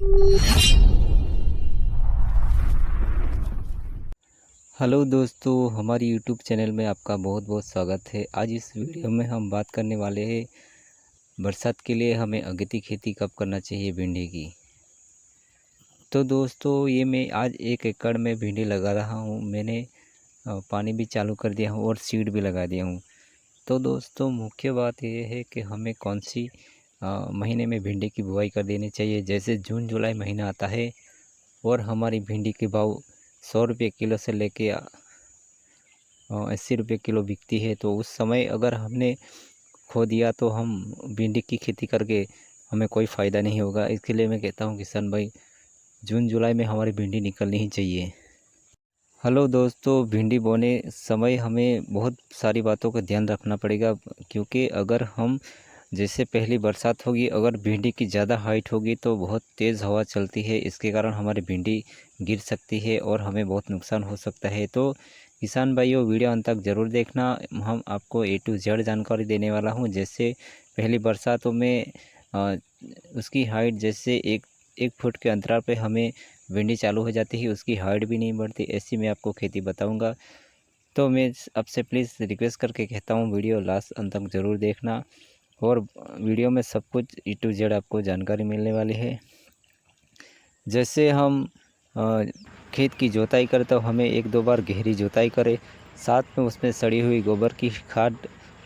Hello दोस्तों, हमारी YouTube channel में आपका बहुत बहुत स्वागत है। आज इस वीडियो में हम बात करने वाले हैं बरसात के लिए हमें अगेती खेती कब करना चाहिए भिंडी की। तो दोस्तों, ये मैं आज 1 एकड़ में भिंडी लगा रहा हूँ। मैंने पानी भी चालू कर दिया हूँ और सीड भी लगा दिया हूँ। तो दोस्तों, मुख्य बात ये है कि हमें कौन सी महीने में भिंडी की बुआई कर देनी चाहिए। जैसे जून जुलाई महीना आता है और हमारी भिंडी के भाव 100 रुपये किलो से लेके 80 रुपये किलो बिकती है। तो उस समय अगर हमने खो दिया तो हम भिंडी की खेती करके हमें कोई फ़ायदा नहीं होगा। इसके लिए मैं कहता हूँ किसान भाई, जून जुलाई में हमारी भिंडी निकलनी ही चाहिए। हेलो दोस्तों, भिंडी बोने समय हमें बहुत सारी बातों का ध्यान रखना पड़ेगा, क्योंकि अगर हम जैसे पहली बरसात होगी, अगर भिंडी की ज़्यादा हाइट होगी तो बहुत तेज़ हवा चलती है। इसके कारण हमारी भिंडी गिर सकती है और हमें बहुत नुकसान हो सकता है। तो किसान भाइयों, वीडियो अंत तक ज़रूर देखना। हम आपको A to Z जानकारी देने वाला हूँ। जैसे पहली बरसातों में उसकी हाइट जैसे एक फुट के अंतराल पे हमें भिंडी चालू हो जाती है, उसकी हाइट भी नहीं बढ़ती। ऐसी मैं आपको खेती बताऊंगा। तो मैं आपसे प्लीज़ रिक्वेस्ट करके कहता हूँ, वीडियो लास्ट अंत तक ज़रूर देखना और वीडियो में सब कुछ A to Z आपको जानकारी मिलने वाली है। जैसे हम खेत की जोताई करें तो हमें 1-2 बार गहरी जोताई करें, साथ में उसमें सड़ी हुई गोबर की खाद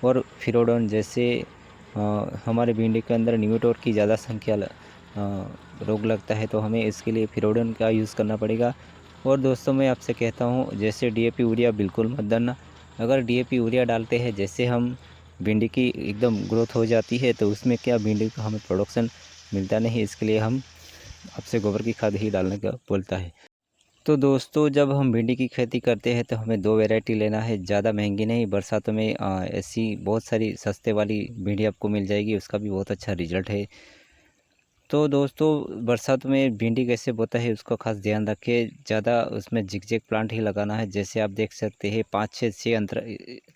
और फिरोडोन जैसे हमारे भिंडी के अंदर निमेटोड की ज़्यादा संख्या रोग लगता है, तो हमें इसके लिए फिरोडोन का यूज़ करना पड़ेगा। और दोस्तों, मैं आपसे कहता हूँ, जैसे DAP यूरिया बिल्कुल मत डालना। अगर DAP यूरिया डालते हैं, जैसे हम भिंडी की एकदम ग्रोथ हो जाती है, तो उसमें क्या भिंडी का हमें प्रोडक्शन मिलता नहीं। इसके लिए हम आपसे गोबर की खाद ही डालने का बोलता है। तो दोस्तों, जब हम भिंडी की खेती करते हैं तो हमें 2 वैरायटी लेना है, ज़्यादा महंगी नहीं। बरसातों में ऐसी बहुत सारी सस्ते वाली भिंडी आपको मिल जाएगी, उसका भी बहुत अच्छा रिजल्ट है। तो दोस्तों, बरसात में भिंडी कैसे बोता है उसका खास ध्यान रखें। ज़्यादा उसमें जिगजैग प्लांट ही लगाना है। जैसे आप देख सकते हैं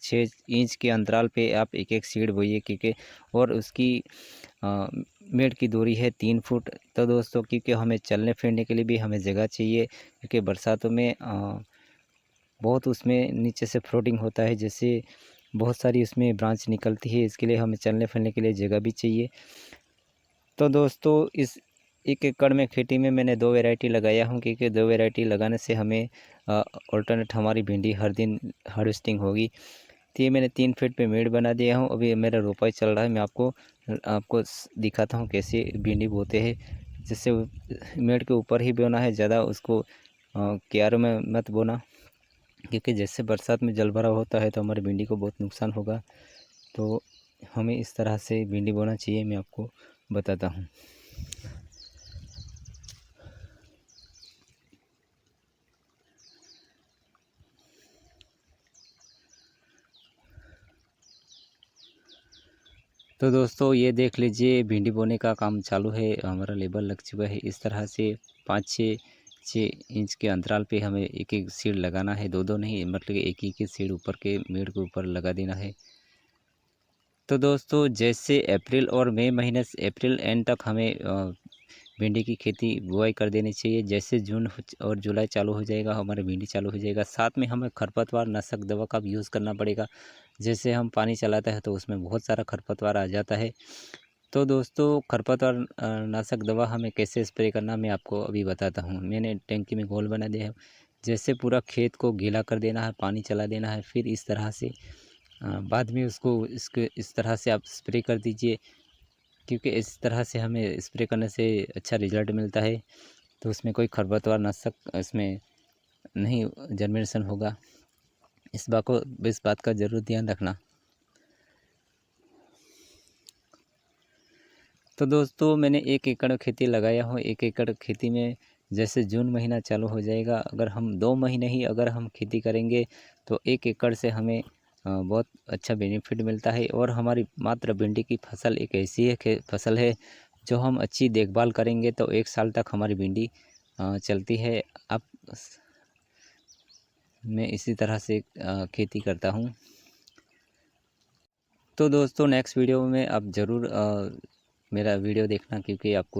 6 इंच के अंतराल पे आप एक एक सीड बोइए, क्योंकि और उसकी मेड़ की दूरी है 3 फुट। तो दोस्तों, क्योंकि हमें चलने फिरने के लिए भी हमें जगह चाहिए, क्योंकि बरसातों में बहुत उसमें नीचे से फ्लोटिंग होता है, जैसे बहुत सारी उसमें ब्रांच निकलती है। इसके लिए हमें चलने फिरने के लिए जगह भी चाहिए। तो दोस्तों, इस 1 एकड़ में खेती में मैंने 2 वैरायटी लगाया हूँ, क्योंकि 2 वैरायटी लगाने से हमें ऑल्टरनेट हमारी भिंडी हर दिन हार्वेस्टिंग होगी। तो ये मैंने 3 फीट पे मेड़ बना दिया हूँ। अभी मेरा रोपाई चल रहा है। मैं आपको दिखाता हूँ कैसे भिंडी बोते हैं। जैसे मेड़ के ऊपर ही बोना है, ज़्यादा उसको क्यारों में मत बोना, क्योंकि जैसे बरसात में जल भराव होता है तो हमारी भिंडी को बहुत नुकसान होगा। तो हमें इस तरह से भिंडी बोना चाहिए, मैं आपको बताता हूँ। तो दोस्तों, ये देख लीजिए, भिंडी बोने का काम चालू है, हमारा लेबर लग चुका है। इस तरह से 5-6 इंच के अंतराल पे हमें एक एक सीड लगाना है, दो दो नहीं, मतलब एक ही सीड ऊपर के मेड़ के ऊपर लगा देना है। तो दोस्तों, जैसे अप्रैल और मई महीने से अप्रैल एंड तक हमें भिंडी की खेती बुआई कर देनी चाहिए। जैसे जून और जुलाई चालू हो जाएगा, हमारे भिंडी चालू हो जाएगा। साथ में हमें खरपतवार नाशक दवा का भी यूज़ करना पड़ेगा। जैसे हम पानी चलाते हैं तो उसमें बहुत सारा खरपतवार आ जाता है। तो दोस्तों, खरपतवार नाशक दवा हमें कैसे स्प्रे करना, मैं आपको अभी बताता हूँ। मैंने टैंकी में घोल बना दिया है। जैसे पूरा खेत को गीला कर देना है, पानी चला देना है, फिर इस तरह से बाद में उसको इस तरह से आप स्प्रे कर दीजिए, क्योंकि इस तरह से हमें स्प्रे करने से अच्छा रिज़ल्ट मिलता है। तो उसमें कोई खरपतवार नाशक इसमें नहीं जर्मिनेशन होगा। इस बात का ज़रूर ध्यान रखना। तो दोस्तों, मैंने 1 एकड़ खेती लगाया हूँ। 1 एकड़ खेती में जैसे जून महीना चालू हो जाएगा, अगर हम 2 महीने ही अगर हम खेती करेंगे तो 1 एकड़ से हमें बहुत अच्छा बेनिफिट मिलता है। और हमारी मात्र भिंडी की फसल एक ऐसी फसल है, जो हम अच्छी देखभाल करेंगे तो 1 साल तक हमारी भिंडी चलती है। अब मैं इसी तरह से खेती करता हूँ। तो दोस्तों, नेक्स्ट वीडियो में आप ज़रूर मेरा वीडियो देखना, क्योंकि आपको